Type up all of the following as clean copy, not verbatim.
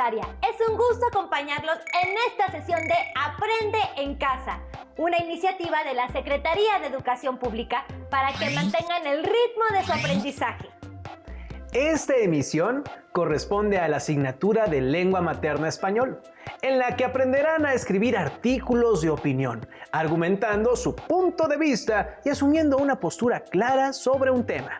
secundaria. Es un gusto acompañarlos en esta sesión de Aprende en Casa, una iniciativa de la Secretaría de Educación Pública para que mantengan el ritmo de su aprendizaje. Esta emisión corresponde a la asignatura de Lengua Materna Español, en la que aprenderán a escribir artículos de opinión, argumentando su punto de vista y asumiendo una postura clara sobre un tema.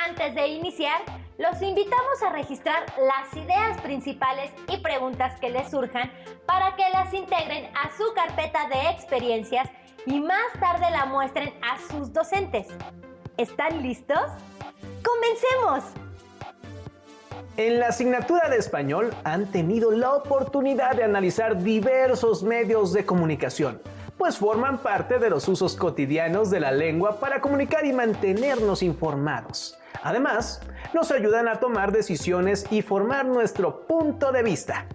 Antes de iniciar, los invitamos a registrar las ideas principales y preguntas que les surjan para que las integren a su carpeta de experiencias y más tarde la muestren a sus docentes. ¿Están listos? ¡Comencemos! En la asignatura de español han tenido la oportunidad de analizar diversos medios de comunicación, pues forman parte de los usos cotidianos de la lengua para comunicar y mantenernos informados. Además, nos ayudan a tomar decisiones y formar nuestro punto de vista.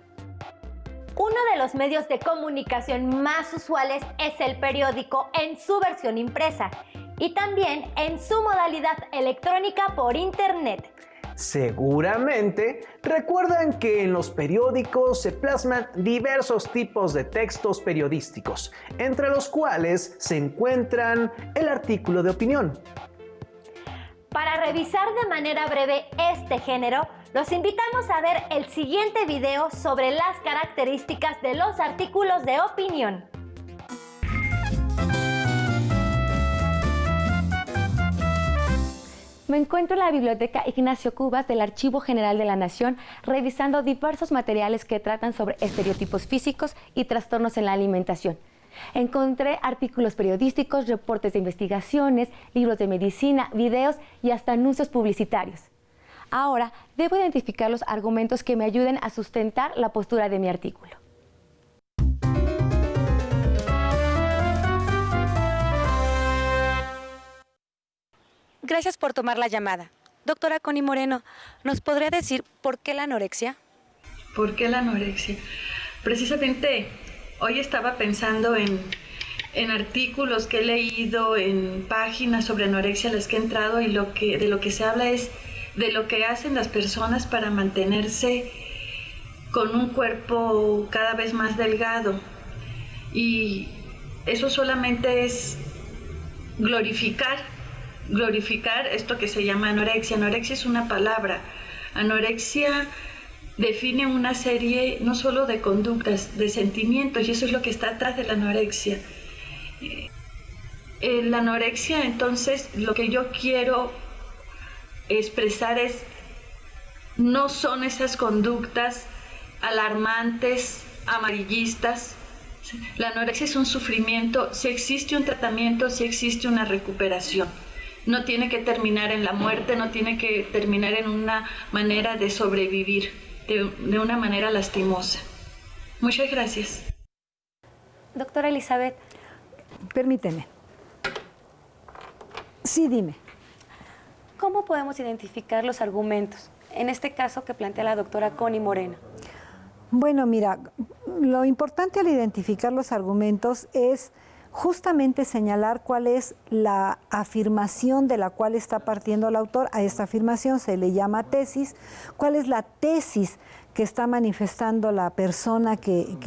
Uno de los medios de comunicación más usuales es el periódico en su versión impresa y también en su modalidad electrónica por internet. Seguramente recuerdan que en los periódicos se plasman diversos tipos de textos periodísticos, entre los cuales se encuentran el artículo de opinión. Para revisar de manera breve este género, los invitamos a ver el siguiente video sobre las características de los artículos de opinión. Me encuentro en la Biblioteca Ignacio Cubas del Archivo General de la Nación revisando diversos materiales que tratan sobre estereotipos físicos y trastornos en la alimentación. Encontré artículos periodísticos, reportes de investigaciones, libros de medicina, videos y hasta anuncios publicitarios. Ahora debo identificar los argumentos que me ayuden a sustentar la postura de mi artículo. Gracias por tomar la llamada. Doctora Connie Moreno, ¿nos podría decir por qué la anorexia? ¿Por qué la anorexia? Precisamente hoy estaba pensando en artículos que he leído, en páginas sobre anorexia a las que he entrado y de lo que se habla es de lo que hacen las personas para mantenerse con un cuerpo cada vez más delgado. Y eso solamente es glorificar esto que se llama anorexia. Anorexia es una palabra. Anorexia define una serie no solo de conductas, de sentimientos, y eso es lo que está atrás de la anorexia. La anorexia, entonces, lo que yo quiero expresar es, no son esas conductas alarmantes, amarillistas. La anorexia es un sufrimiento. Si existe un tratamiento, si existe una recuperación. No tiene que terminar en la muerte, no tiene que terminar en una manera de sobrevivir, de una manera lastimosa. Muchas gracias. Doctora Elizabeth. Permíteme. Sí, dime. ¿Cómo podemos identificar los argumentos? En este caso que plantea la doctora Connie Moreno. Bueno, mira, lo importante al identificar los argumentos es justamente señalar cuál es la afirmación de la cual está partiendo el autor. A esta afirmación se le llama tesis. ¿Cuál es la tesis que está manifestando la persona que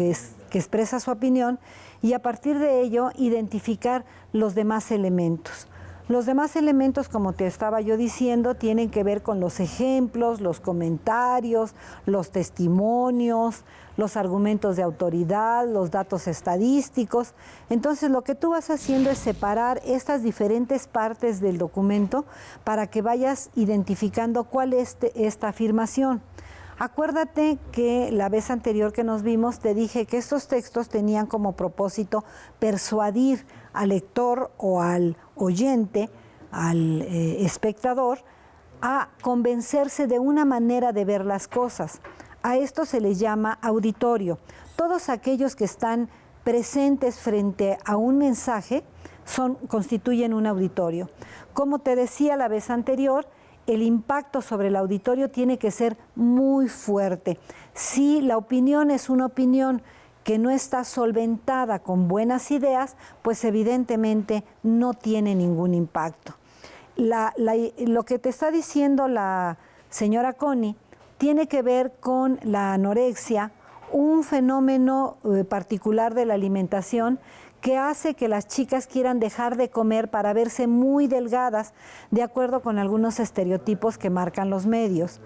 expresa su opinión? Y a partir de ello, identificar los demás elementos. Los demás elementos, como te estaba yo diciendo, tienen que ver con los ejemplos, los comentarios, los testimonios, los argumentos de autoridad, los datos estadísticos. Entonces, lo que tú vas haciendo es separar estas diferentes partes del documento para que vayas identificando cuál es esta afirmación. Acuérdate que la vez anterior que nos vimos te dije que estos textos tenían como propósito persuadir al lector o al oyente, al espectador, a convencerse de una manera de ver las cosas. A esto se les llama auditorio. Todos aquellos que están presentes frente a un mensaje constituyen un auditorio. Como te decía la vez anterior, el impacto sobre el auditorio tiene que ser muy fuerte. Si la opinión es una opinión que no está solventada con buenas ideas, pues evidentemente no tiene ningún impacto. Lo que te está diciendo la señora Connie, tiene que ver con la anorexia, un fenómeno particular de la alimentación que hace que las chicas quieran dejar de comer para verse muy delgadas, de acuerdo con algunos estereotipos que marcan los medios.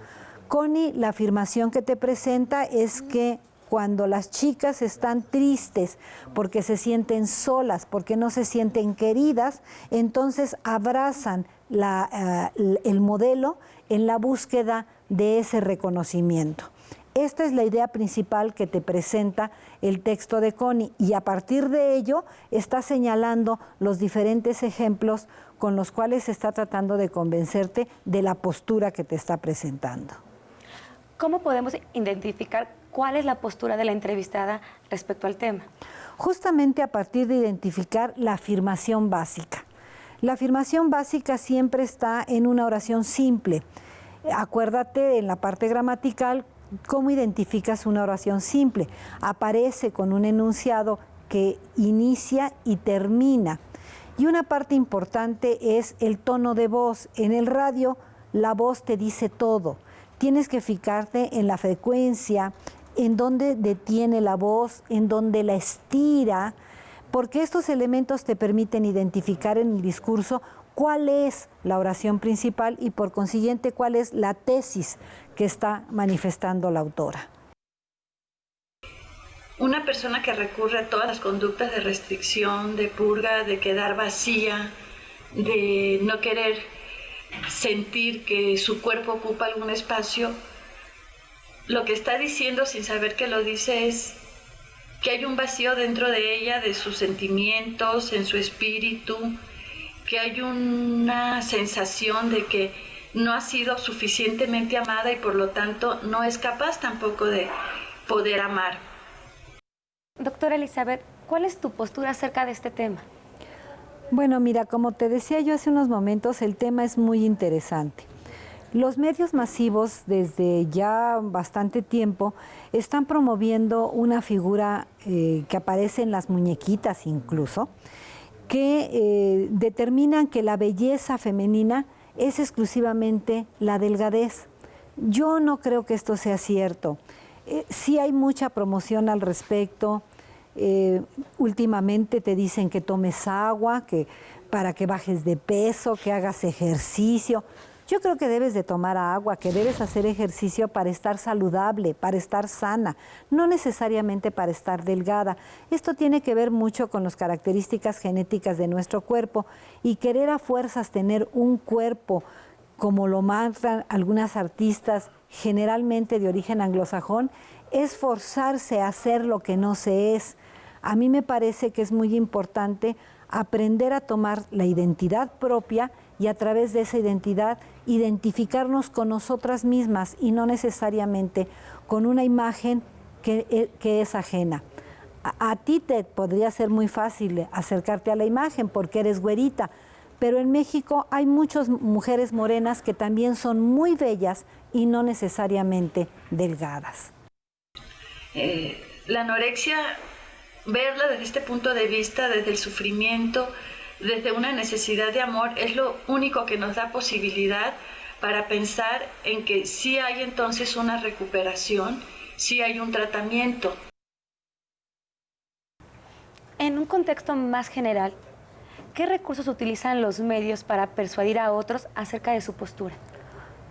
Connie, la afirmación que te presenta es que cuando las chicas están tristes porque se sienten solas, porque no se sienten queridas, entonces abrazan el modelo en la búsqueda de ese reconocimiento. Esta es la idea principal que te presenta el texto de Connie, y a partir de ello está señalando los diferentes ejemplos con los cuales está tratando de convencerte de la postura que te está presentando. ¿Cómo podemos identificar cuál es la postura de la entrevistada respecto al tema? Justamente a partir de identificar la afirmación básica. La afirmación básica siempre está en una oración simple. Acuérdate en la parte gramatical cómo identificas una oración simple. Aparece con un enunciado que inicia y termina. Y una parte importante es el tono de voz. En el radio la voz te dice todo. Tienes que fijarte en la frecuencia, en dónde detiene la voz, en dónde la estira, porque estos elementos te permiten identificar en el discurso cuál es la oración principal y por consiguiente cuál es la tesis que está manifestando la autora. Una persona que recurre a todas las conductas de restricción, de purga, de quedar vacía, de no querer sentir que su cuerpo ocupa algún espacio, lo que está diciendo sin saber que lo dice es que hay un vacío dentro de ella, de sus sentimientos, en su espíritu, que hay una sensación de que no ha sido suficientemente amada y por lo tanto no es capaz tampoco de poder amar. Doctora Elizabeth, ¿cuál es tu postura acerca de este tema? Bueno, mira, como te decía yo hace unos momentos, el tema es muy interesante. Los medios masivos desde ya bastante tiempo están promoviendo una figura que aparece en las muñequitas incluso, que determinan que la belleza femenina es exclusivamente la delgadez. Yo no creo que esto sea cierto. Sí hay mucha promoción al respecto. Últimamente te dicen que tomes agua, para que bajes de peso, que hagas ejercicio. Yo creo que debes de tomar agua, que debes hacer ejercicio para estar saludable, para estar sana, no necesariamente para estar delgada. Esto tiene que ver mucho con las características genéticas de nuestro cuerpo y querer a fuerzas tener un cuerpo como lo marcan algunas artistas, generalmente de origen anglosajón, es forzarse a hacer lo que no se es. A mí me parece que es muy importante aprender a tomar la identidad propia y a través de esa identidad identificarnos con nosotras mismas y no necesariamente con una imagen que es ajena. A ti te podría ser muy fácil acercarte a la imagen porque eres güerita, pero en México hay muchas mujeres morenas que también son muy bellas y no necesariamente delgadas. La anorexia, verla desde este punto de vista, desde el sufrimiento, desde una necesidad de amor, es lo único que nos da posibilidad para pensar en que sí hay entonces una recuperación, sí hay un tratamiento. En un contexto más general, ¿qué recursos utilizan los medios para persuadir a otros acerca de su postura?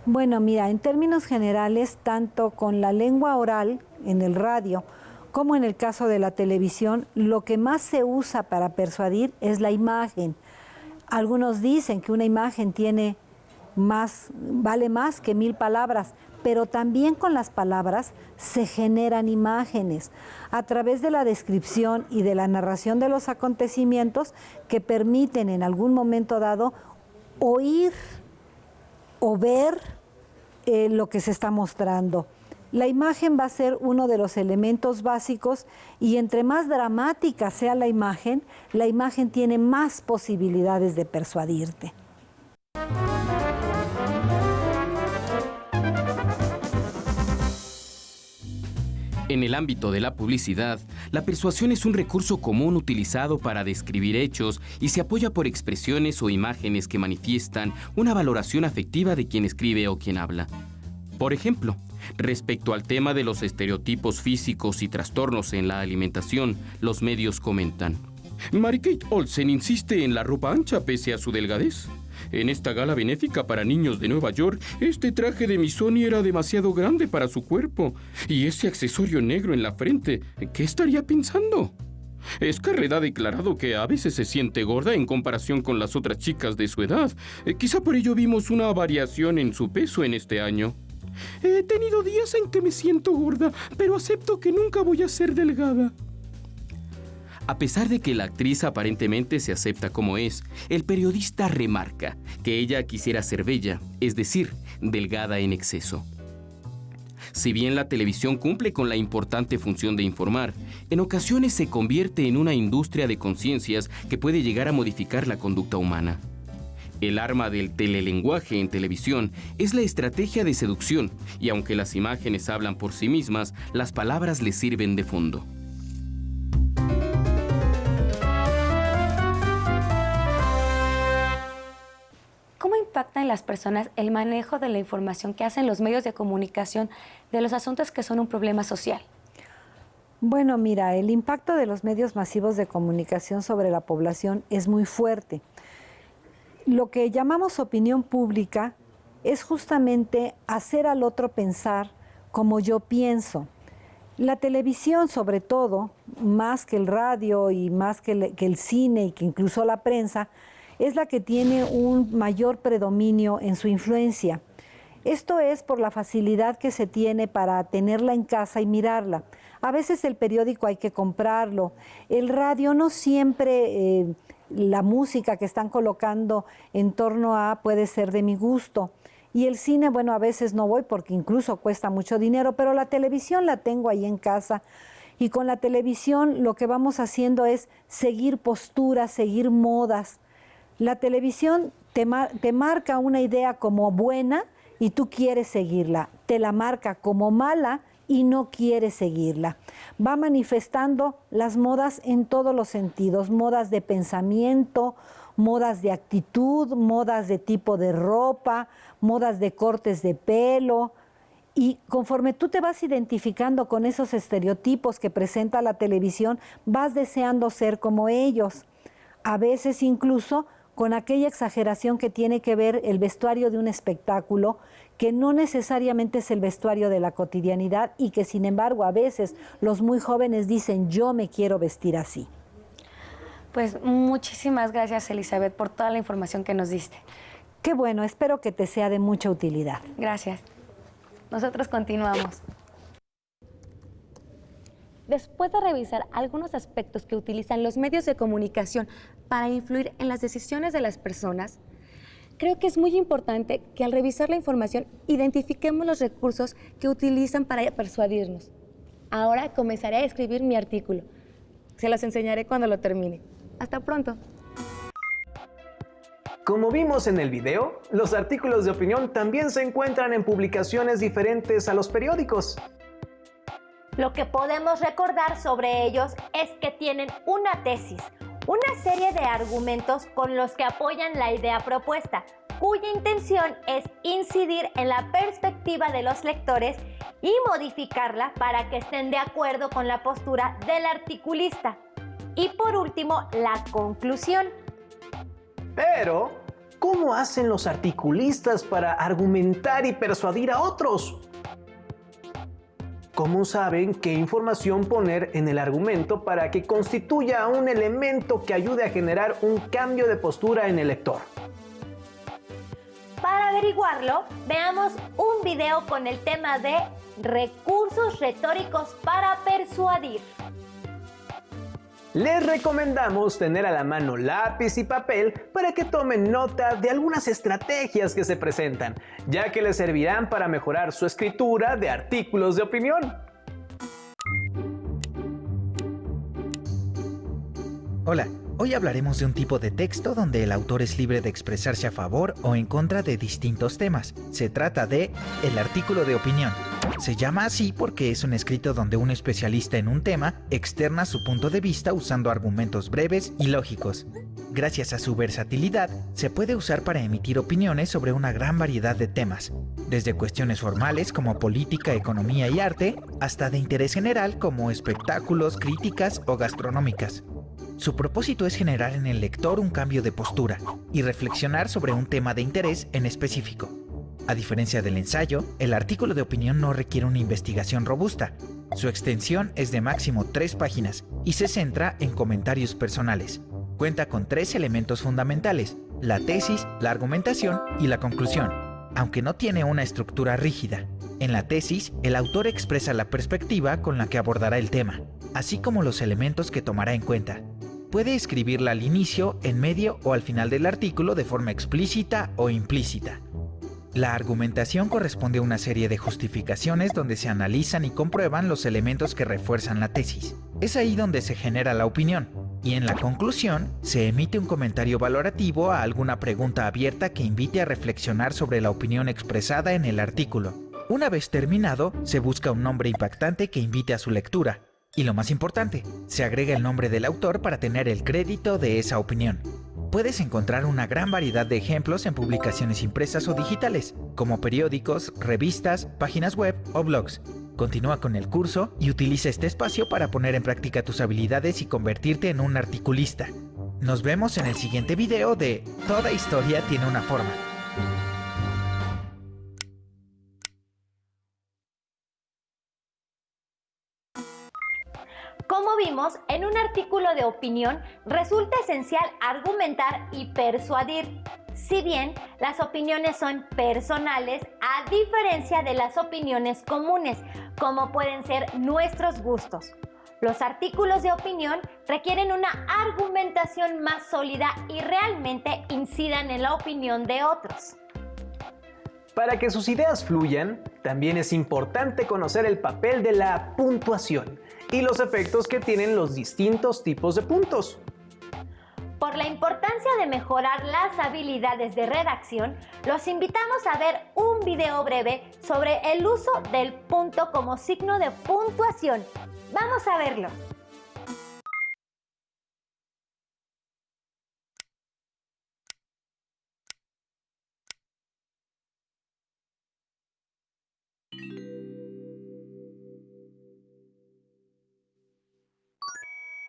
Bueno, mira, en términos generales, tanto con la lengua oral en el radio como en el caso de la televisión, lo que más se usa para persuadir es la imagen. Algunos dicen que una imagen vale más que 1000 palabras, pero también con las palabras se generan imágenes a través de la descripción y de la narración de los acontecimientos que permiten en algún momento dado oír o ver lo que se está mostrando. La imagen va a ser uno de los elementos básicos y entre más dramática sea la imagen tiene más posibilidades de persuadirte. En el ámbito de la publicidad, la persuasión es un recurso común utilizado para describir hechos y se apoya por expresiones o imágenes que manifiestan una valoración afectiva de quien escribe o quien habla. Por ejemplo, Respecto al tema de los estereotipos físicos y trastornos en la alimentación, los medios comentan: Mary-Kate Olsen insiste en la ropa ancha pese a su delgadez. En esta gala benéfica para niños de Nueva York, este traje de Missoni era demasiado grande para su cuerpo. Y ese accesorio negro en la frente, ¿qué estaría pensando? Scarlett ha declarado que a veces se siente gorda en comparación con las otras chicas de su edad. Quizá por ello vimos una variación en su peso en este año. He tenido días en que me siento gorda, pero acepto que nunca voy a ser delgada. A pesar de que la actriz aparentemente se acepta como es, el periodista remarca que ella quisiera ser bella, es decir, delgada en exceso. Si bien la televisión cumple con la importante función de informar, en ocasiones se convierte en una industria de conciencias que puede llegar a modificar la conducta humana. El arma del telelenguaje en televisión es la estrategia de seducción, y aunque las imágenes hablan por sí mismas, las palabras les sirven de fondo. ¿Cómo impacta en las personas el manejo de la información que hacen los medios de comunicación de los asuntos que son un problema social? Bueno, mira, el impacto de los medios masivos de comunicación sobre la población es muy fuerte. Lo que llamamos opinión pública es justamente hacer al otro pensar como yo pienso. La televisión, sobre todo, más que el radio y más que el cine y que incluso la prensa, es la que tiene un mayor predominio en su influencia. Esto es por la facilidad que se tiene para tenerla en casa y mirarla. A veces el periódico hay que comprarlo. El radio no siempre, la música que están colocando en torno a puede ser de mi gusto. Y el cine, bueno, a veces no voy porque incluso cuesta mucho dinero, pero la televisión la tengo ahí en casa. Y con la televisión lo que vamos haciendo es seguir posturas, seguir modas. La televisión te marca una idea como buena y tú quieres seguirla. Te la marca como mala y no quieres seguirla. Va manifestando las modas en todos los sentidos, modas de pensamiento, modas de actitud, modas de tipo de ropa, modas de cortes de pelo. Y conforme tú te vas identificando con esos estereotipos que presenta la televisión, vas deseando ser como ellos. A veces incluso con aquella exageración que tiene que ver el vestuario de un espectáculo, que no necesariamente es el vestuario de la cotidianidad y que sin embargo a veces los muy jóvenes dicen yo me quiero vestir así. Pues muchísimas gracias, Elizabeth, por toda la información que nos diste. Qué bueno, espero que te sea de mucha utilidad. Gracias. Nosotros continuamos. Después de revisar algunos aspectos que utilizan los medios de comunicación para influir en las decisiones de las personas, creo que es muy importante que al revisar la información identifiquemos los recursos que utilizan para persuadirnos. Ahora comenzaré a escribir mi artículo. Se los enseñaré cuando lo termine. Hasta pronto. Como vimos en el video, los artículos de opinión también se encuentran en publicaciones diferentes a los periódicos. Lo que podemos recordar sobre ellos es que tienen una tesis, una serie de argumentos con los que apoyan la idea propuesta, cuya intención es incidir en la perspectiva de los lectores y modificarla para que estén de acuerdo con la postura del articulista. Y por último, la conclusión. Pero, ¿cómo hacen los articulistas para argumentar y persuadir a otros? ¿Cómo saben qué información poner en el argumento para que constituya un elemento que ayude a generar un cambio de postura en el lector? Para averiguarlo, veamos un video con el tema de recursos retóricos para persuadir. Les recomendamos tener a la mano lápiz y papel para que tomen nota de algunas estrategias que se presentan, ya que les servirán para mejorar su escritura de artículos de opinión. Hola, Hoy hablaremos de un tipo de texto donde el autor es libre de expresarse a favor o en contra de distintos temas. Se trata de el artículo de opinión. Se llama así porque es un escrito donde un especialista en un tema externa su punto de vista usando argumentos breves y lógicos. Gracias a su versatilidad, se puede usar para emitir opiniones sobre una gran variedad de temas, desde cuestiones formales como política, economía y arte, hasta de interés general como espectáculos, críticas o gastronómicas. Su propósito es generar en el lector un cambio de postura y reflexionar sobre un tema de interés en específico. A diferencia del ensayo, el artículo de opinión no requiere una investigación robusta. Su extensión es de máximo 3 páginas y se centra en comentarios personales. Cuenta con 3 elementos fundamentales: la tesis, la argumentación y la conclusión, aunque no tiene una estructura rígida. En la tesis, el autor expresa la perspectiva con la que abordará el tema, así como los elementos que tomará en cuenta. Puede escribirla al inicio, en medio o al final del artículo de forma explícita o implícita. La argumentación corresponde a una serie de justificaciones donde se analizan y comprueban los elementos que refuerzan la tesis. Es ahí donde se genera la opinión, y en la conclusión se emite un comentario valorativo a alguna pregunta abierta que invite a reflexionar sobre la opinión expresada en el artículo. Una vez terminado, se busca un nombre impactante que invite a su lectura. Y lo más importante, se agrega el nombre del autor para tener el crédito de esa opinión. Puedes encontrar una gran variedad de ejemplos en publicaciones impresas o digitales, como periódicos, revistas, páginas web o blogs. Continúa con el curso y utiliza este espacio para poner en práctica tus habilidades y convertirte en un articulista. Nos vemos en el siguiente video de Toda historia tiene una forma. Como vimos, en un artículo de opinión resulta esencial argumentar y persuadir. Si bien las opiniones son personales, a diferencia de las opiniones comunes, como pueden ser nuestros gustos. Los artículos de opinión requieren una argumentación más sólida y realmente incidan en la opinión de otros. Para que sus ideas fluyan, también es importante conocer el papel de la puntuación y los efectos que tienen los distintos tipos de puntos. Por la importancia de mejorar las habilidades de redacción, los invitamos a ver un video breve sobre el uso del punto como signo de puntuación. ¡Vamos a verlo!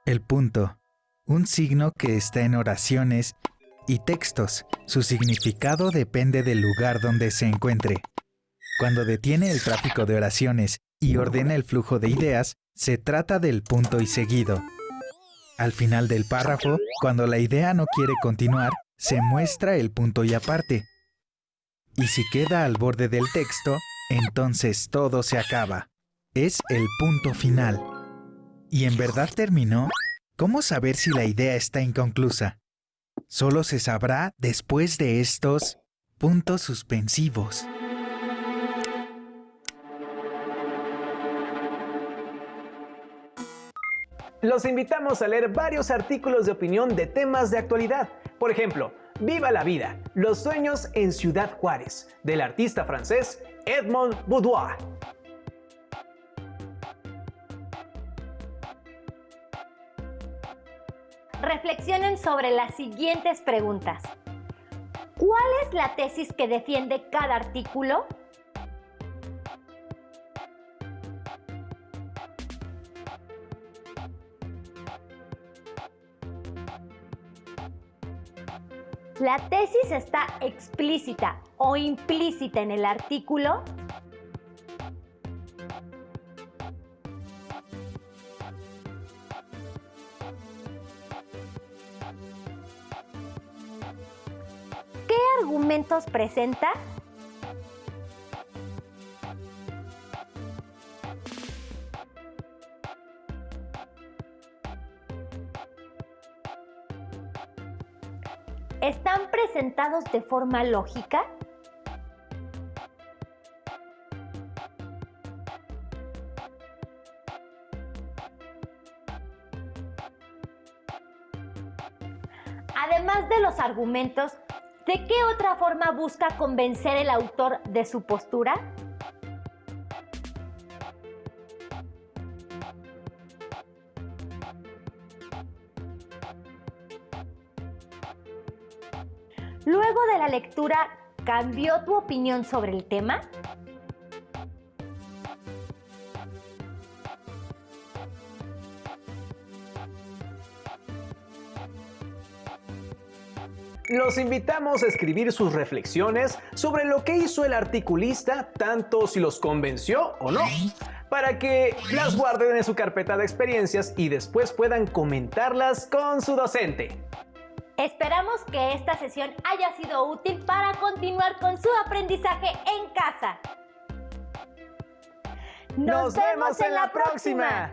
El punto, un signo que está en oraciones y textos. Su significado depende del lugar donde se encuentre. Cuando detiene el tráfico de oraciones y ordena el flujo de ideas, se trata del punto y seguido. Al final del párrafo, cuando la idea no quiere continuar, se muestra el punto y aparte. Y si queda al borde del texto, entonces todo se acaba. Es el punto final. ¿Y en verdad terminó? ¿Cómo saber si la idea está inconclusa? Solo se sabrá después de estos puntos suspensivos. Los invitamos a leer varios artículos de opinión de temas de actualidad. Por ejemplo, Viva la vida, los sueños en Ciudad Juárez, del artista francés Edmond Boudoir. Reflexionen sobre las siguientes preguntas. ¿Cuál es la tesis que defiende cada artículo? ¿La tesis está explícita o implícita en el artículo? ¿Qué argumentos presenta? ¿Están presentados de forma lógica? Además de los argumentos, ¿de qué otra forma busca convencer el autor de su postura? Luego de la lectura, ¿cambió tu opinión sobre el tema? Los invitamos a escribir sus reflexiones sobre lo que hizo el articulista, tanto si los convenció o no, para que las guarden en su carpeta de experiencias y después puedan comentarlas con su docente. Esperamos que esta sesión haya sido útil para continuar con su aprendizaje en casa. ¡Nos vemos en la próxima!